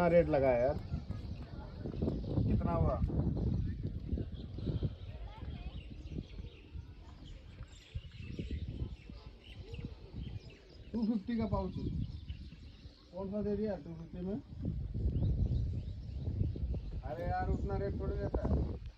इतना रेट लगा है यार। कितना हुआ? 250 का पाउच। कौन सा दे दिया 250 में? अरे यार उतना रेट थोड़ी रहता है।